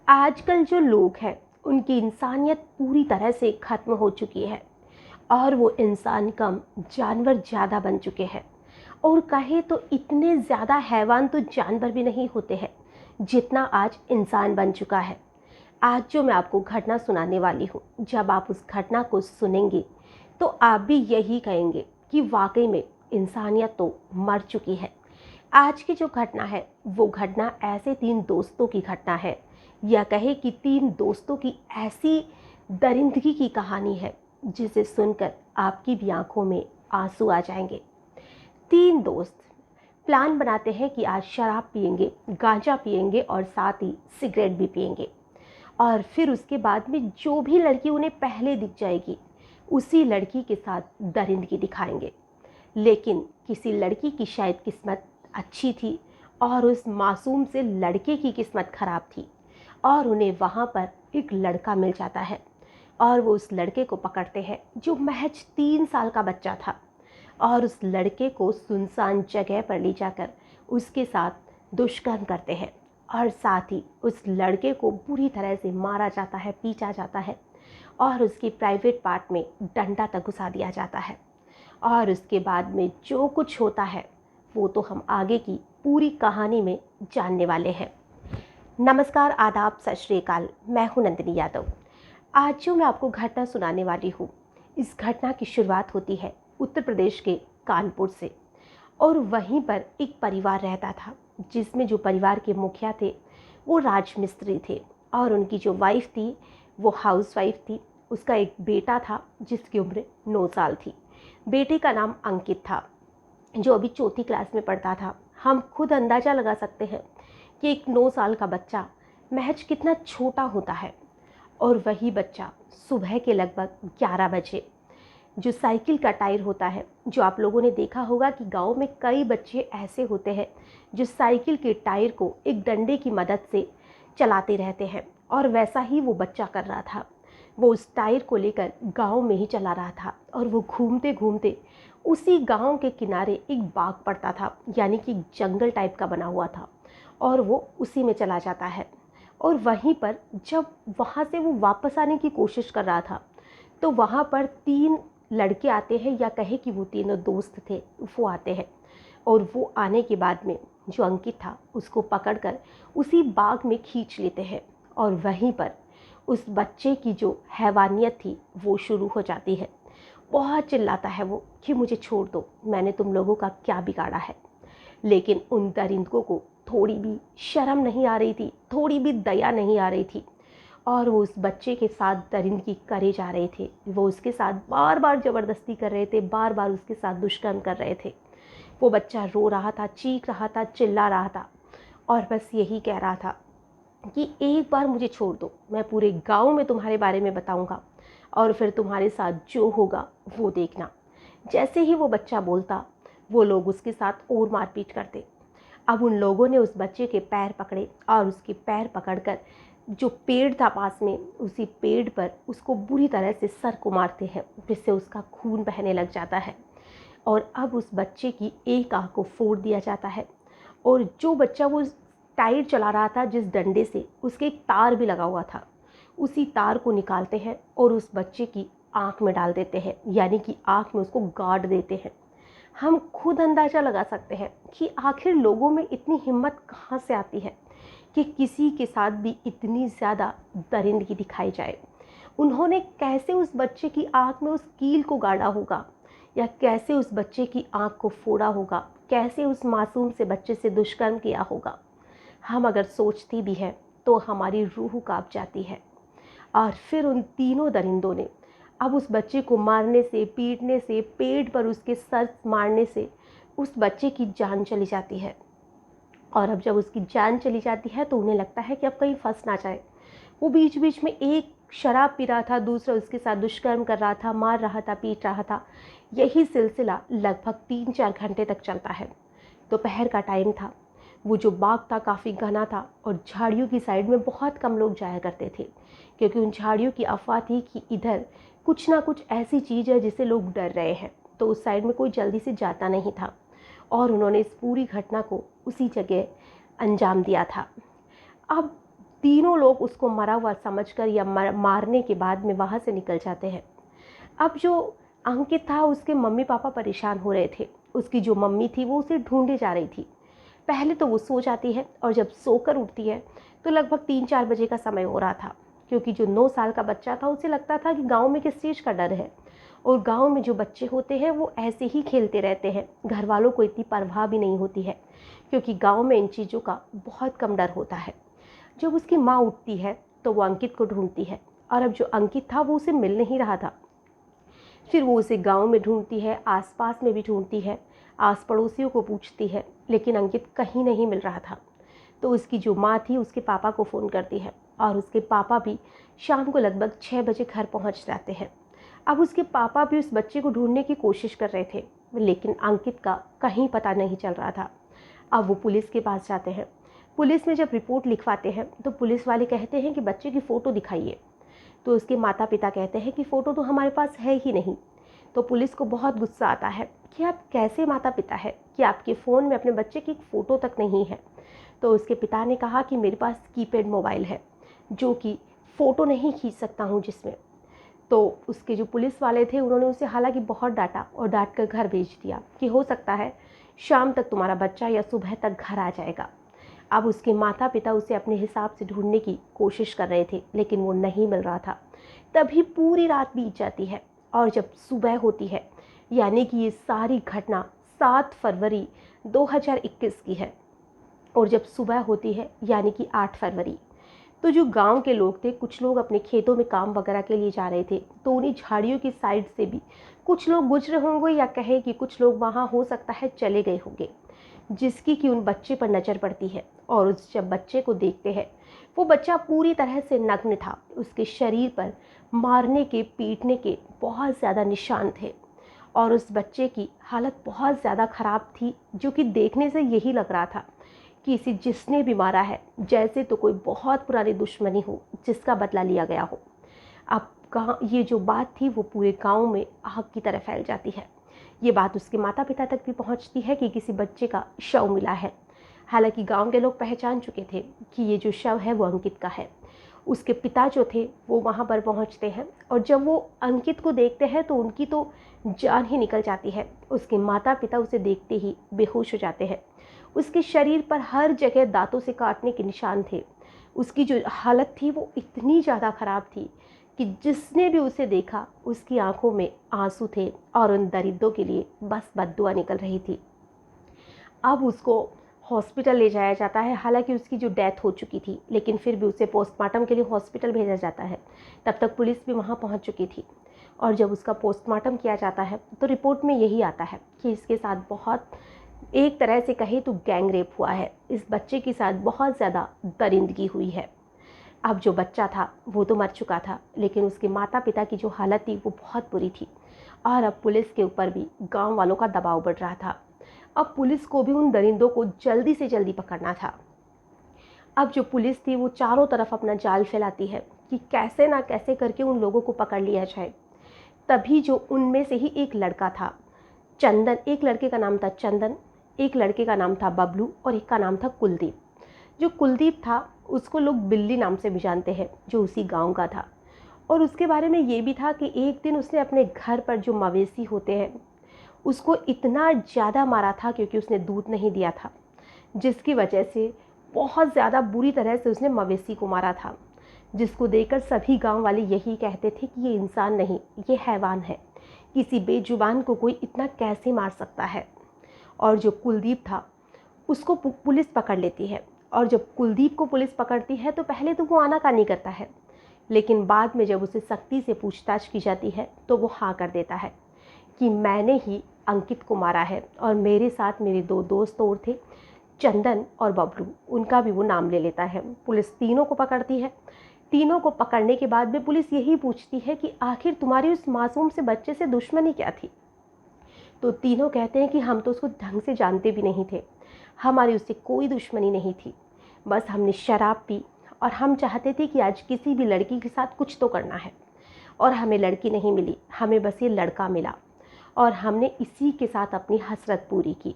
आजकल जो लोग हैं उनकी इंसानियत पूरी तरह से ख़त्म हो चुकी है और वो इंसान कम जानवर ज़्यादा बन चुके हैं। और कहे तो इतने ज़्यादा हैवान तो जानवर भी नहीं होते हैं जितना आज इंसान बन चुका है। आज जो मैं आपको घटना सुनाने वाली हूँ, जब आप उस घटना को सुनेंगे तो आप भी यही कहेंगे कि वाकई में इंसानियत तो मर चुकी है। आज की जो घटना है वो घटना ऐसे तीन दोस्तों की घटना है, या कहे कि तीन दोस्तों की ऐसी दरिंदगी की कहानी है जिसे सुनकर आपकी भी आंखों में आंसू आ जाएंगे। तीन दोस्त प्लान बनाते हैं कि आज शराब पिएंगे, गांजा पिएंगे और साथ ही सिगरेट भी पिएंगे, और फिर उसके बाद में जो भी लड़की उन्हें पहले दिख जाएगी उसी लड़की के साथ दरिंदगी दिखाएंगे। लेकिन किसी लड़की की शायद किस्मत अच्छी थी और उस मासूम से लड़के की किस्मत खराब थी, और उन्हें वहाँ पर एक लड़का मिल जाता है और वो उस लड़के को पकड़ते हैं जो महज 3 साल का बच्चा था, और उस लड़के को सुनसान जगह पर ले जाकर उसके साथ दुष्कर्म करते हैं, और साथ ही उस लड़के को बुरी तरह से मारा जाता है, पीटा जाता है और उसकी प्राइवेट पार्ट में डंडा तक घुसा दिया जाता है। और उसके बाद में जो कुछ होता है वो तो हम आगे की पूरी कहानी में जानने वाले हैं। नमस्कार, आदाब, सत श्री अकाल। मैं हूं नंदिनी यादव। आज जो मैं आपको घटना सुनाने वाली हूँ, इस घटना की शुरुआत होती है उत्तर प्रदेश के कानपुर से। और वहीं पर एक परिवार रहता था जिसमें जो परिवार के मुखिया थे वो राजमिस्त्री थे, और उनकी जो वाइफ थी वो हाउसवाइफ थी। उसका एक बेटा था जिसकी उम्र 9 साल थी। बेटे का नाम अंकित था, जो अभी चौथी क्लास में पढ़ता था। हम खुद अंदाज़ा लगा सकते हैं कि एक 9 साल का बच्चा महज कितना छोटा होता है। और वही बच्चा सुबह के लगभग 11 बजे जो साइकिल का टायर होता है, जो आप लोगों ने देखा होगा कि गांव में कई बच्चे ऐसे होते हैं जो साइकिल के टायर को एक डंडे की मदद से चलाते रहते हैं, और वैसा ही वो बच्चा कर रहा था। वो उस टायर को लेकर गांव में ही चला रहा था, और वो घूमते घूमते उसी गांव के किनारे एक बाग पड़ता था, यानी कि जंगल टाइप का बना हुआ था, और वो उसी में चला जाता है। और वहीं पर जब वहाँ से वो वापस आने की कोशिश कर रहा था तो वहाँ पर 3 लड़के आते हैं, या कहे कि वो तीनों दोस्त थे, वो आते हैं। और वो आने के बाद में जो अंकित था उसको पकड़कर उसी बाग में खींच लेते हैं, और वहीं पर उस बच्चे की जो हैवानियत थी वो शुरू हो जाती है। बहुत चिल्लाता है वो कि मुझे छोड़ दो, मैंने तुम लोगों का क्या बिगाड़ा है। लेकिन उन दरिंदों को थोड़ी भी शर्म नहीं आ रही थी, थोड़ी भी दया नहीं आ रही थी, और वो उस बच्चे के साथ दरिंदगी करे जा रहे थे। वो उसके साथ बार बार ज़बरदस्ती कर रहे थे, बार बार उसके साथ दुष्कर्म कर रहे थे। वो बच्चा रो रहा था, चीख रहा था, चिल्ला रहा था, और बस यही कह रहा था कि एक बार मुझे छोड़ दो, मैं पूरे गांव में तुम्हारे बारे में बताऊंगा, और फिर तुम्हारे साथ जो होगा वो देखना। जैसे ही वो बच्चा बोलता, वो लोग उसके साथ और मारपीट करते। अब उन लोगों ने उस बच्चे के पैर पकड़े, और उसके पैर पकड़कर जो पेड़ था पास में, उसी पेड़ पर उसको बुरी तरह से सर को मारते हैं, जिससे उसका खून बहने लग जाता है। और अब उस बच्चे की एक आँख को फोड़ दिया जाता है, और जो बच्चा वो टायर चला रहा था जिस डंडे से, उसके एक तार भी लगा हुआ था, उसी तार को निकालते हैं और उस बच्चे की आँख में डाल देते हैं, यानी कि आँख में उसको गाड़ देते हैं। हम खुद अंदाज़ा लगा सकते हैं कि आखिर लोगों में इतनी हिम्मत कहाँ से आती है कि किसी के साथ भी इतनी ज़्यादा दरिंदगी दिखाई जाए। उन्होंने कैसे उस बच्चे की आँख में उस कील को गाड़ा होगा, या कैसे उस बच्चे की आँख को फोड़ा होगा, कैसे उस मासूम से बच्चे से दुष्कर्म किया होगा। हम अगर सोचती भी हैं तो हमारी रूह कांप जाती है। और फिर उन तीनों दरिंदों ने अब उस बच्चे को मारने से, पीटने से, पेट पर उसके सर मारने से उस बच्चे की जान चली जाती है। और अब जब उसकी जान चली जाती है तो उन्हें लगता है कि अब कहीं फंस ना जाए। वो बीच बीच में एक शराब पी रहा था, दूसरा उसके साथ दुष्कर्म कर रहा था, मार रहा था, पीट रहा था। यही सिलसिला लगभग 3-4 घंटे तक चलता है। दोपहर का टाइम था। वो जो बाग था काफ़ी घना था, और झाड़ियों की साइड में बहुत कम लोग जाया करते थे, क्योंकि उन झाड़ियों की अफवाह थी कि इधर कुछ ना कुछ ऐसी चीज़ है जिससे लोग डर रहे हैं, तो उस साइड में कोई जल्दी से जाता नहीं था। और उन्होंने इस पूरी घटना को उसी जगह अंजाम दिया था। अब तीनों लोग उसको मरा हुआ समझकर या मारने के बाद में वहाँ से निकल जाते हैं। अब जो अंकित था उसके मम्मी पापा परेशान हो रहे थे। उसकी जो मम्मी थी वो उसे ढूंढे जा रही थी। पहले तो वो सो जाती है और जब सोकर उठती है तो लगभग 3-4 बजे का समय हो रहा था, क्योंकि जो 9 साल का बच्चा था उसे लगता था कि गांव में किस चीज़ का डर है, और गांव में जो बच्चे होते हैं वो ऐसे ही खेलते रहते हैं, घर वालों को इतनी परवाह भी नहीं होती है, क्योंकि गांव में इन चीज़ों का बहुत कम डर होता है। जब उसकी माँ उठती है तो वो अंकित को ढूंढती है, और अब जो अंकित था वो उसे मिल नहीं रहा था। फिर वो उसे गांव में ढूंढती है, आसपास में भी ढूंढती है, आस पड़ोसियों को पूछती है, लेकिन अंकित कहीं नहीं मिल रहा था। तो उसकी जो माँ थी उसके पापा को फ़ोन करती है, और उसके पापा भी शाम को लगभग 6 बजे घर पहुंच जाते हैं। अब उसके पापा भी उस बच्चे को ढूंढने की कोशिश कर रहे थे, लेकिन अंकित का कहीं पता नहीं चल रहा था। अब वो पुलिस के पास जाते हैं। पुलिस में जब रिपोर्ट लिखवाते हैं तो पुलिस वाले कहते हैं कि बच्चे की फ़ोटो दिखाइए। तो उसके माता पिता कहते हैं कि फ़ोटो तो हमारे पास है ही नहीं। तो पुलिस को बहुत गुस्सा आता है कि आप कैसे माता पिता है कि आपके फ़ोन में अपने बच्चे की एक फ़ोटो तक नहीं है। तो उसके पिता ने कहा कि मेरे पास कीपैड मोबाइल है जो कि फ़ोटो नहीं खींच सकता हूँ जिसमें। तो उसके जो पुलिस वाले थे उन्होंने उसे हालांकि बहुत डांटा और डांट कर घर भेज दिया कि हो सकता है शाम तक तुम्हारा बच्चा या सुबह तक घर आ जाएगा। अब उसके माता पिता उसे अपने हिसाब से ढूंढने की कोशिश कर रहे थे, लेकिन वो नहीं मिल रहा था। तभी पूरी रात बीत जाती है, और जब सुबह होती है, यानी कि ये सारी घटना 7 फरवरी 2021 की है, और जब सुबह होती है यानी कि 8 फरवरी, तो जो गांव के लोग थे, कुछ लोग अपने खेतों में काम वगैरह के लिए जा रहे थे, तो उन्हीं झाड़ियों की साइड से भी कुछ लोग गुजरे होंगे, या कहे कि कुछ लोग वहाँ हो सकता है चले गए होंगे, जिसकी कि उन बच्चे पर नज़र पड़ती है। और उस जब बच्चे को देखते हैं, वो बच्चा पूरी तरह से नग्न था। उसके शरीर पर मारने के, पीटने के बहुत ज़्यादा निशान थे, और उस बच्चे की हालत बहुत ज़्यादा ख़राब थी, जो कि देखने से यही लग रहा था कि इसे जिसने भी मारा है जैसे तो कोई बहुत पुरानी दुश्मनी हो जिसका बदला लिया गया हो। अब कहाँ ये जो बात थी वो पूरे गांव में आग की तरह फैल जाती है। ये बात उसके माता पिता तक भी पहुंचती है कि किसी बच्चे का शव मिला है। हालांकि गांव के लोग पहचान चुके थे कि ये जो शव है वो अंकित का है। उसके पिता जो थे वो वहाँ पर पहुँचते हैं, और जब वो अंकित को देखते हैं तो उनकी तो जान ही निकल जाती है। उसके माता पिता उसे देखते ही बेहोश हो जाते हैं। उसके शरीर पर हर जगह दांतों से काटने के निशान थे। उसकी जो हालत थी वो इतनी ज़्यादा ख़राब थी कि जिसने भी उसे देखा उसकी आंखों में आंसू थे, और उन दरिद्रों के लिए बस बद्दुआ निकल रही थी। अब उसको हॉस्पिटल ले जाया जाता है। हालांकि उसकी जो डेथ हो चुकी थी, लेकिन फिर भी उसे पोस्टमार्टम के लिए हॉस्पिटल भेजा जाता है। तब तक पुलिस भी वहाँ पहुँच चुकी थी, और जब उसका पोस्टमार्टम किया जाता है तो रिपोर्ट में यही आता है कि इसके साथ बहुत, एक तरह से कहे तो गैंग रेप हुआ है। इस बच्चे के साथ बहुत ज़्यादा दरिंदगी हुई है। अब जो बच्चा था वो तो मर चुका था, लेकिन उसके माता पिता की जो हालत थी वो बहुत बुरी थी, और अब पुलिस के ऊपर भी गांव वालों का दबाव बढ़ रहा था। अब पुलिस को भी उन दरिंदों को जल्दी से जल्दी पकड़ना था। अब जो पुलिस थी वो चारों तरफ अपना जाल फैलाती है कि कैसे ना कैसे करके उन लोगों को पकड़ लिया जाए। तभी जो उनमें से ही एक लड़का था चंदन, एक लड़के का नाम था चंदन, एक लड़के का नाम था बबलू, और एक का नाम था कुलदीप। जो कुलदीप था उसको लोग बिल्ली नाम से भी जानते हैं, जो उसी गांव का था। और उसके बारे में ये भी था कि एक दिन उसने अपने घर पर जो मवेशी होते हैं उसको इतना ज़्यादा मारा था, क्योंकि उसने दूध नहीं दिया था, जिसकी वजह से बहुत ज़्यादा बुरी तरह से उसने मवेशी को मारा था, जिसको देखकर सभी गांव वाले यही कहते थे कि ये इंसान नहीं, ये हैवान है। किसी बेजुबान को कोई इतना कैसे मार सकता है। और जो कुलदीप था उसको पुलिस पकड़ लेती है, और जब कुलदीप को पुलिस पकड़ती है तो पहले तो वो आनाकानी करता है, लेकिन बाद में जब उसे सख्ती से पूछताछ की जाती है तो वो हाँ कर देता है कि मैंने ही अंकित को मारा है, और मेरे साथ मेरे 2 दोस्त और थे, चंदन और बबलू, उनका भी वो नाम ले लेता है। पुलिस तीनों को पकड़ती है। तीनों को पकड़ने के बाद में पुलिस यही पूछती है कि आखिर तुम्हारी उस मासूम से बच्चे से दुश्मनी क्या थी। तो तीनों कहते हैं कि हम तो उसको ढंग से जानते भी नहीं थे, हमारी उससे कोई दुश्मनी नहीं थी, बस हमने शराब पी और हम चाहते थे कि आज किसी भी लड़की के साथ कुछ तो करना है, और हमें लड़की नहीं मिली, हमें बस ये लड़का मिला, और हमने इसी के साथ अपनी हसरत पूरी की।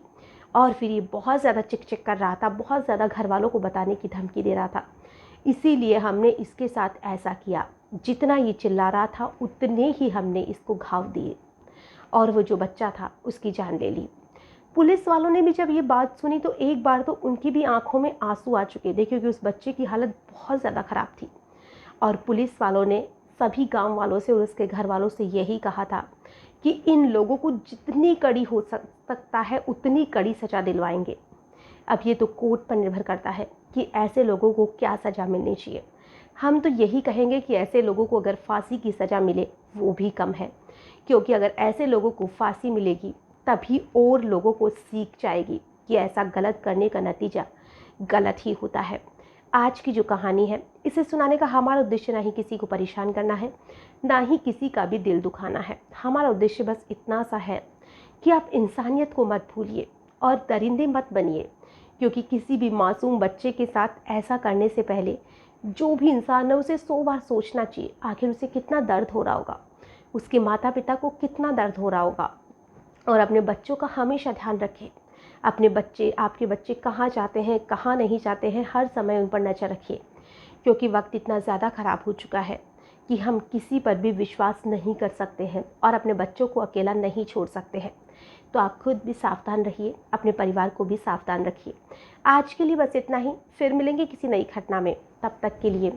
और फिर ये बहुत ज़्यादा चिक चिक कर रहा था, बहुत ज़्यादा घर वालों को बताने की धमकी दे रहा था। इसीलिए हमने इसके साथ ऐसा किया। जितना ये चिल्ला रहा था उतने ही हमने इसको घाव दिए और वो जो बच्चा था उसकी जान ले ली। पुलिस वालों ने भी जब ये बात सुनी तो एक बार तो उनकी भी आंखों में आंसू आ चुके थे, क्योंकि उस बच्चे की हालत बहुत ज़्यादा ख़राब थी। और पुलिस वालों ने सभी गांव वालों से और उसके घर वालों से यही कहा था कि इन लोगों को जितनी कड़ी हो सकता है उतनी कड़ी सज़ा दिलवाएंगे। अब ये तो कोर्ट पर निर्भर करता है कि ऐसे लोगों को क्या सज़ा मिलनी चाहिए। हम तो यही कहेंगे कि ऐसे लोगों को अगर फांसी की सज़ा मिले वो भी कम है, क्योंकि अगर ऐसे लोगों को फांसी मिलेगी तभी और लोगों को सीख जाएगी कि ऐसा गलत करने का नतीजा गलत ही होता है। आज की जो कहानी है इसे सुनाने का हमारा उद्देश्य ना ही किसी को परेशान करना है, ना ही किसी का भी दिल दुखाना है। हमारा उद्देश्य बस इतना सा है कि आप इंसानियत को मत भूलिए और दरिंदे मत बनिए, क्योंकि किसी भी मासूम बच्चे के साथ ऐसा करने से पहले जो भी इंसान है उसे 100 बार सोचना चाहिए आखिर उसे कितना दर्द हो रहा होगा, उसके माता पिता को कितना दर्द हो रहा होगा। और अपने बच्चों का हमेशा ध्यान रखें। अपने बच्चे, आपके बच्चे कहाँ जाते हैं कहाँ नहीं जाते हैं, हर समय उन पर नज़र रखिए, क्योंकि वक्त इतना ज़्यादा ख़राब हो चुका है कि हम किसी पर भी विश्वास नहीं कर सकते हैं और अपने बच्चों को अकेला नहीं छोड़ सकते हैं। तो आप खुद भी सावधान रहिए, अपने परिवार को भी सावधान रखिए। आज के लिए बस इतना ही, फिर मिलेंगे किसी नई घटना में। तब तक के लिए